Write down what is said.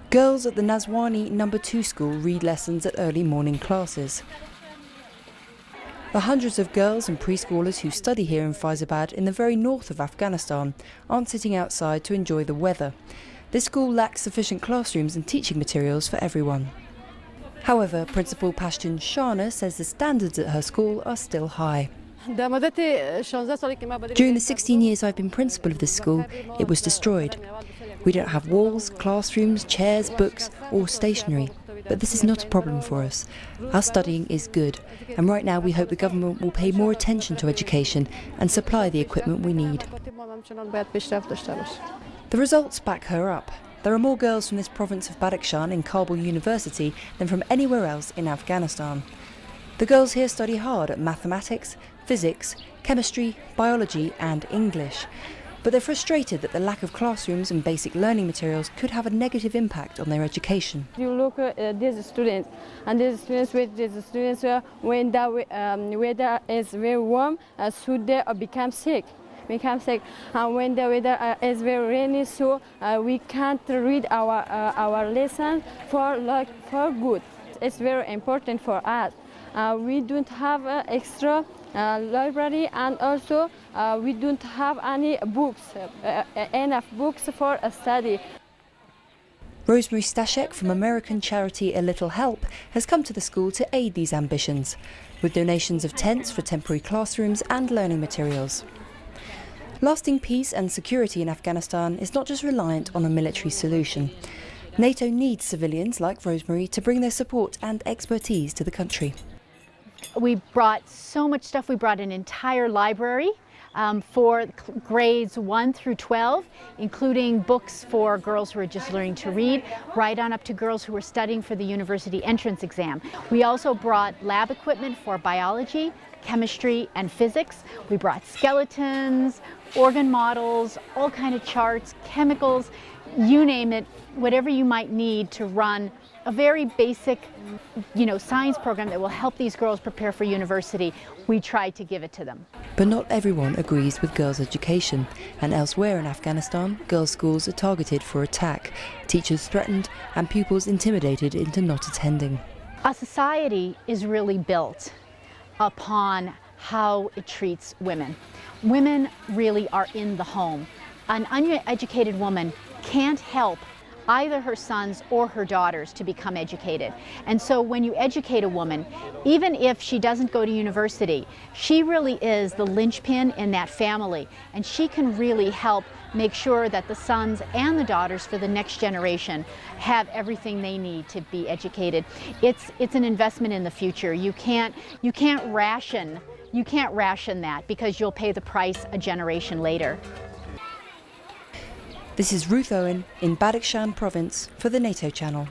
Girls at the Naswani No. 2 school read lessons at early morning classes. The hundreds of girls and preschoolers who study here in Feyzabad in the very north of Afghanistan aren't sitting outside to enjoy the weather. This school lacks sufficient classrooms and teaching materials for everyone. However, Principal Pashtun Shana says the standards at her school are still high. During the 16 years I've been principal of this school, it was destroyed. We don't have walls, classrooms, chairs, books or stationery. But this is not a problem for us. Our studying is good, and right now we hope the government will pay more attention to education and supply the equipment we need. The results back her up. There are more girls from this province of Badakhshan in Kabul University than from anywhere else in Afghanistan. The girls here study hard at mathematics, physics, chemistry, biology and English. But they're frustrated that the lack of classrooms and basic learning materials could have a negative impact on their education. You look at these students, and when the weather is very warm, so they become sick. And when the weather is very rainy, so we can't read our lesson for good. It's very important for us. We don't have extra library, and also we don't have any books, enough books for a study. Rosemary Stashek from American charity A Little Help has come to the school to aid these ambitions, with donations of tents for temporary classrooms and learning materials. Lasting peace and security in Afghanistan is not just reliant on a military solution. NATO needs civilians like Rosemary to bring their support and expertise to the country. We brought so much stuff. We brought an entire library for grades 1 through 12, including books for girls who are just learning to read, right on up to girls who are studying for the university entrance exam. We also brought lab equipment for biology, chemistry and physics. We brought skeletons, organ models, all kinds of charts, chemicals, you name it, whatever you might need to run a very basic, science program that will help these girls prepare for university. We tried to give it to them. But not everyone agrees with girls' education, and elsewhere in Afghanistan, girls' schools are targeted for attack, teachers threatened and pupils intimidated into not attending. A society is really built upon how it treats women. Women really are in the home. An uneducated woman can't help either her sons or her daughters to become educated. And so when you educate a woman, even if she doesn't go to university, she really is the linchpin in that family, and she can really help make sure that the sons and the daughters for the next generation have everything they need to be educated. It's an investment in the future. You can't ration that, because you'll pay the price a generation later. This is Ruth Owen in Badakhshan province for the NATO channel.